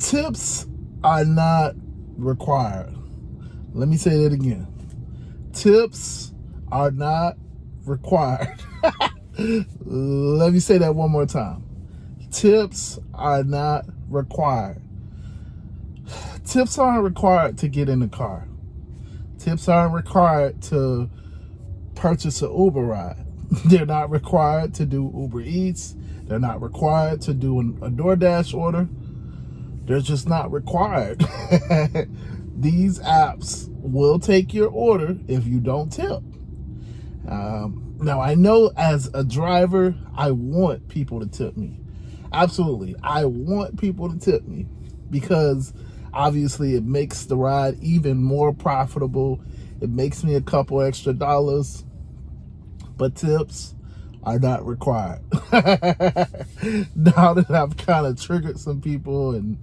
Tips are not required. Let me say that again. Tips are not required. Let me say that one more time. Tips are not required. Tips aren't required to get in the car. Tips aren't required to purchase an Uber ride. They're not required to do Uber Eats. They're not required to do a DoorDash order. They're just not required. These apps will take your order if you don't tip. Now, I know as a driver, I want people to tip me. Absolutely. I want people to tip me because obviously it makes the ride even more profitable. It makes me a couple extra dollars, but tips are not required. Now that I've kind of triggered some people and,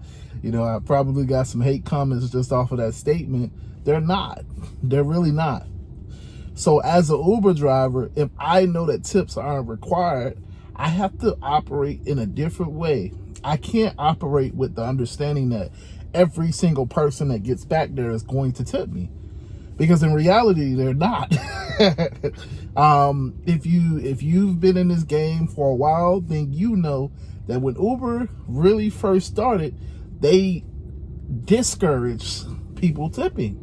I probably got some hate comments just off of that statement, they're not. They're really not. So as an Uber driver, if I know that tips aren't required, I have to operate in a different way. I can't operate with the understanding that every single person that gets back there is going to tip me, because in reality, they're not. If you've been in this game for a while, then you know that when Uber really first started, they discouraged people tipping.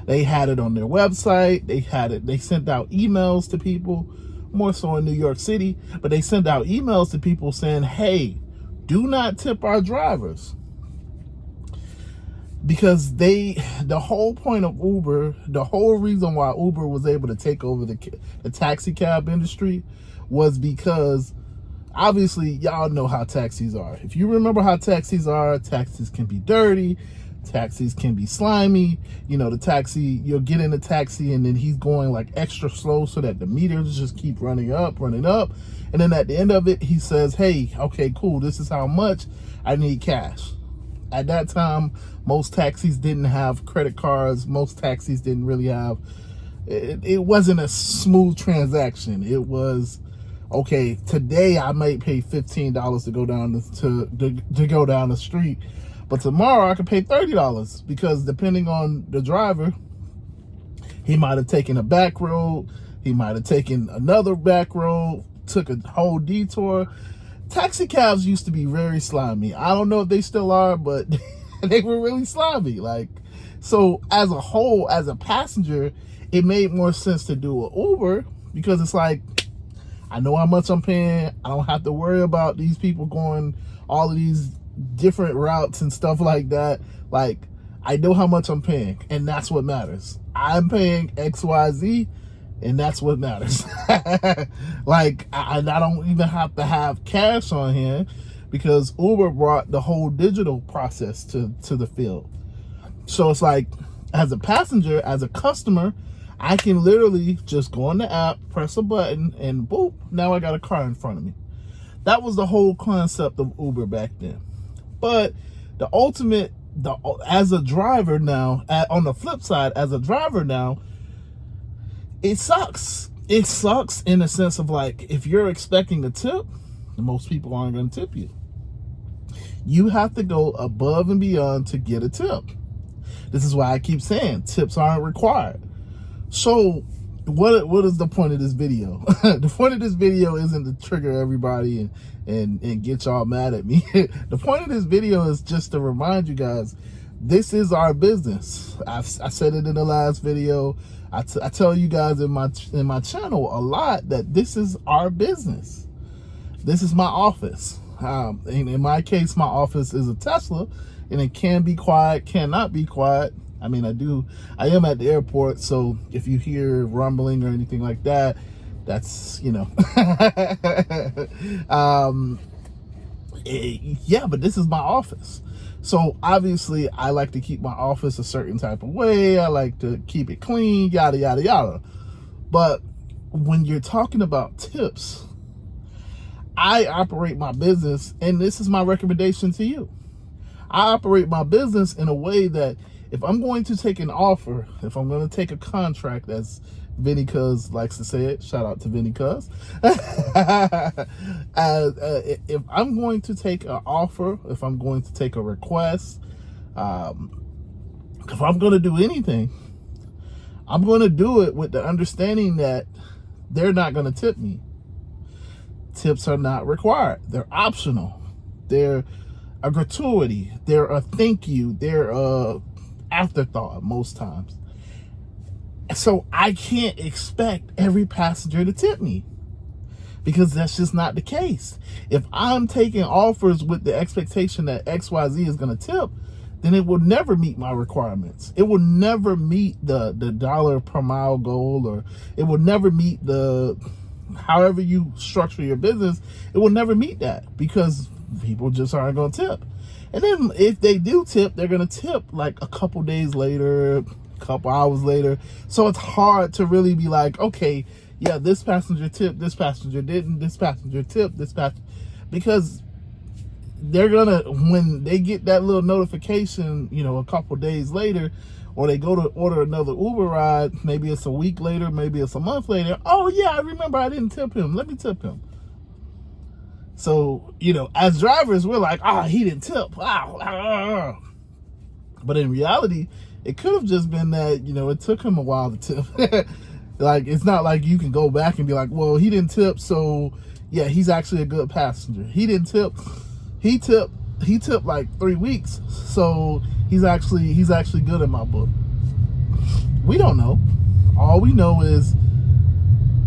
They had it on their website. They sent out emails to people, more so in New York City, but they sent out emails to people saying, hey, do not tip our drivers. Because the whole point of Uber, the whole reason why Uber was able to take over the taxi cab industry was because obviously y'all know how taxis are. If you remember how taxis are, taxis can be dirty. Taxis can be slimy. The taxi, you'll get in the taxi and then he's going like extra slow so that the meters just keep running up. And then at the end of it, he says, hey, okay, cool. This is how much I need cash. At that time, most taxis didn't have credit cards. Most taxis didn't really have, it wasn't a smooth transaction. It was, okay, today I might pay $15 to go down to go down the street. But tomorrow I could pay $30 because depending on the driver, he might have taken a back road. He might have taken another back road, took a whole detour. Taxi cabs used to be very slimy. I don't know if they still are, but they were really slimy. So as a whole, as a passenger, it made more sense to do an Uber because it's like, I know how much I'm paying. I don't have to worry about these people going all of these different routes and stuff like that. I know how much I'm paying, and that's what matters. I'm paying XYZ, and that's what matters. I don't even have to have cash on hand because Uber brought the whole digital process to the field. So it's like, as a passenger, as a customer, I can literally just go on the app, press a button, and boop, now I got a car in front of me. That was the whole concept of Uber back then. But the ultimate, as a driver now, on the flip side, as a driver now, it sucks. It sucks in the sense of if you're expecting a tip, most people aren't going to tip you. You have to go above and beyond to get a tip. This is why I keep saying tips aren't required. So what is the point of this video? The point of this video isn't to trigger everybody and get y'all mad at me. The point of this video is just to remind you guys, this is our business. I said it in the last video. I tell you guys in my channel a lot that this is our business. This is my office. In my case, my office is a Tesla, and it can be quiet, cannot be quiet. I mean, I am at the airport, so if you hear rumbling or anything like that, that's, yeah, but this is my office. So obviously I like to keep my office a certain type of way. I like to keep it clean, yada, yada, yada. But when you're talking about tips, I operate my business, and this is my recommendation to you. I operate my business in a way that if I'm going to take an offer, if I'm going to take a contract that's Vinny Cuz likes to say it. Shout out to Vinny Cuz. If I'm going to take an offer, if I'm going to take a request, if I'm going to do anything, I'm going to do it with the understanding that they're not going to tip me. Tips are not required. They're optional. They're a gratuity. They're a thank you. They're a afterthought most times. So I can't expect every passenger to tip me, because that's just not the case. If I'm taking offers with the expectation that XYZ is going to tip, then it will never meet my requirements. It will never meet the dollar per mile goal, or it will never meet the, however you structure your business, it will never meet that, because people just aren't going to tip. And then if they do tip, they're going to tip like a couple days later, a couple hours later. So it's hard to really be like, okay, yeah, this passenger tipped, this passenger didn't, this passenger tipped, this passenger, because they're gonna, when they get that little notification, you know, a couple days later, or they go to order another Uber ride, maybe it's a week later, maybe it's a month later, oh yeah, I remember I didn't tip him, let me tip him. So, you know, as drivers, we're like, he didn't tip. Wow. But in reality, it could have just been that, you know, it took him a while to tip. Like, it's not like you can go back and be like, well, he didn't tip, so yeah, he's actually a good passenger. He didn't tip. He tipped like 3 weeks, so he's actually good in my book. We don't know. All we know is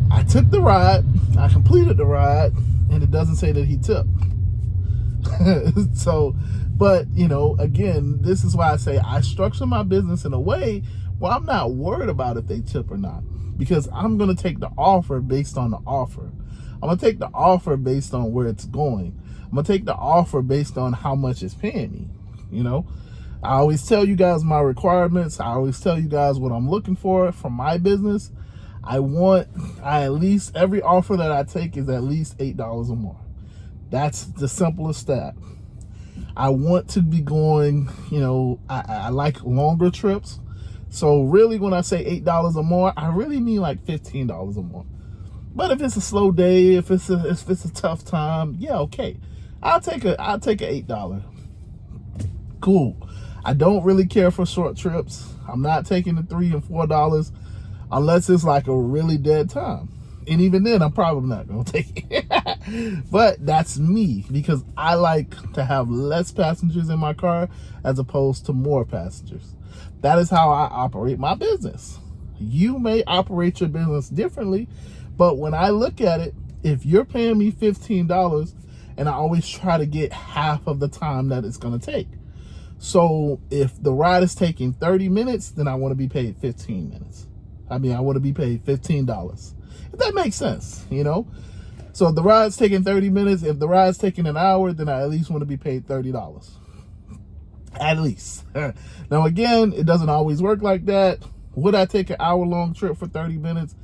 I took the ride, I completed the ride, and it doesn't say that he tipped. So, but, you know, again, this is why I say I structure my business in a way where I'm not worried about if they tip or not, because I'm going to take the offer based on the offer. I'm going to take the offer based on where it's going. I'm going to take the offer based on how much it's paying me. You know, I always tell you guys my requirements. I always tell you guys what I'm looking for from my business. I at least, every offer that I take is at least $8 or more. That's the simplest step. I want to be going, you know, I like longer trips. So really, when I say $8 or more, I really mean like $15 or more. But if it's a slow day, if it's a tough time, yeah, okay. I'll take a $8. Cool. I don't really care for short trips. I'm not taking the $3 and $4 unless it's like a really dead time. And even then, I'm probably not going to take it. But that's me, because I like to have less passengers in my car as opposed to more passengers. That is how I operate my business. You may operate your business differently, but when I look at it, if you're paying me $15, and I always try to get half of the time that it's going to take. So if the ride is taking 30 minutes, then I want to be paid 15 minutes. I want to be paid $15. If that makes sense, you know? So if the ride's taking 30 minutes, if the ride's taking an hour, then I at least want to be paid $30. At least. Now, again, it doesn't always work like that. Would I take an hour-long trip for 30 minutes?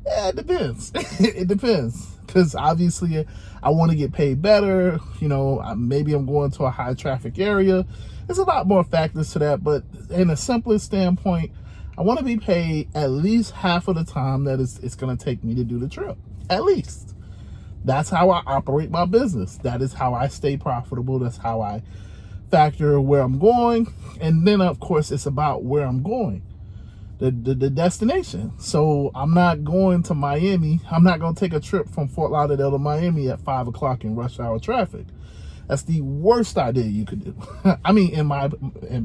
Yeah, it depends. It depends. Because obviously I want to get paid better. You know, maybe I'm going to a high traffic area. There's a lot more factors to that. But in the simplest standpoint, I want to be paid at least half of the time that it's going to take me to do the trip. At least. That's how I operate my business. That is how I stay profitable. That's how I factor where I'm going. And then, of course, it's about where I'm going. The destination. So I'm not going to Miami. I'm not going to take a trip from Fort Lauderdale to Miami at 5 o'clock in rush hour traffic. That's the worst idea you could do. I mean,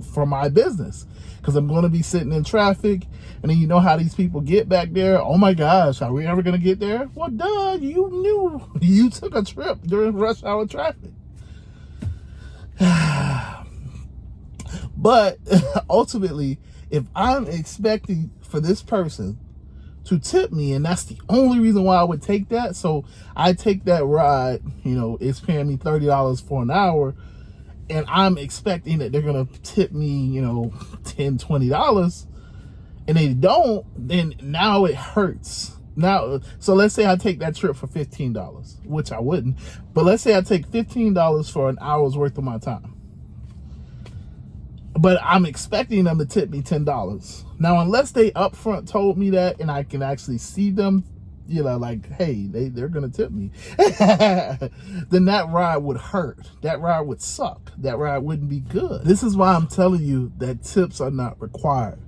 for my business, because I'm going to be sitting in traffic, and then you know how these people get back there. Oh my gosh, are we ever going to get there? Well, duh, you knew you took a trip during rush hour traffic. But ultimately, if I'm expecting for this person to tip me, and that's the only reason why I would take that, so I take that ride, you know, it's paying me $30 for an hour, and I'm expecting that they're gonna tip me, you know, $10, $20, and they don't, then now it hurts. Now, so let's say I take that trip for $15, which I wouldn't, but let's say I take $15 for an hour's worth of my time. but I'm expecting them to tip me $10. Now, unless they upfront told me that and I can actually see them, you know, like, hey, they're gonna tip me, then that ride would hurt. That ride would suck. That ride wouldn't be good. This is why I'm telling you that tips are not required,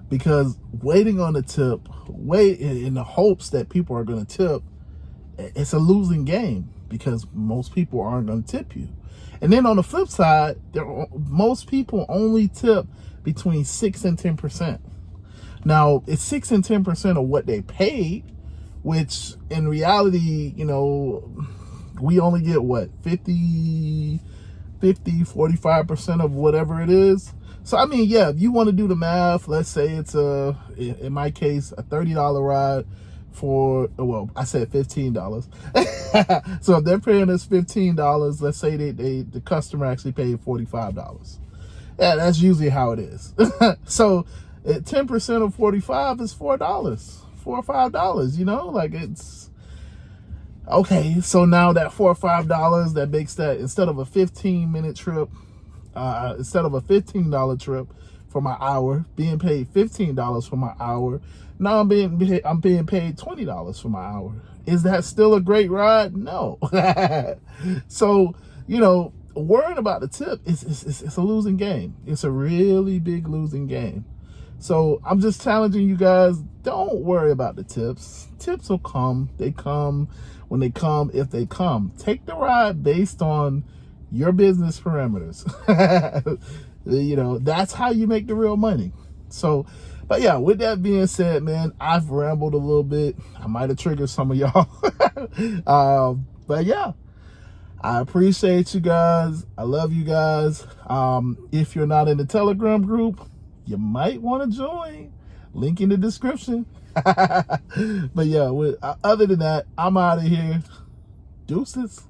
because waiting on a tip, wait in the hopes that people are gonna tip, it's a losing game, because most people aren't gonna tip you. And then on the flip side, most people only tip between 6 and 10%. Now, it's 6 and 10% of what they paid, which in reality, you know, we only get what, 45% of whatever it is. So, I mean, yeah, if you want to do the math, let's say it's in my case, a $30 ride for, well, I said $15. So if they're paying us $15, let's say the customer actually paid $45. Yeah, that's usually how it is. So 10% of 45 is $4, $4 or $5, you know, like it's okay. So now that $4 or $5, that makes that, instead of a 15-minute trip, instead of a $15 trip for my hour, being paid $15 for my hour, now I'm being paid $20 for my hour. Is that still a great ride? No. So, you know, worrying about the tip it's a losing game. It's a really big losing game. So I'm just challenging you guys, don't worry about the tips. Tips will come. They come when they come, if they come. Take the ride based on your business parameters. You know, that's how you make the real money. So, but yeah, with that being said, man, I've rambled a little bit. I might have triggered some of y'all. But yeah, I appreciate you guys. I love you guys. If you're not in the Telegram group, you might want to join. Link in the description. But yeah, other than that, I'm out of here. Deuces.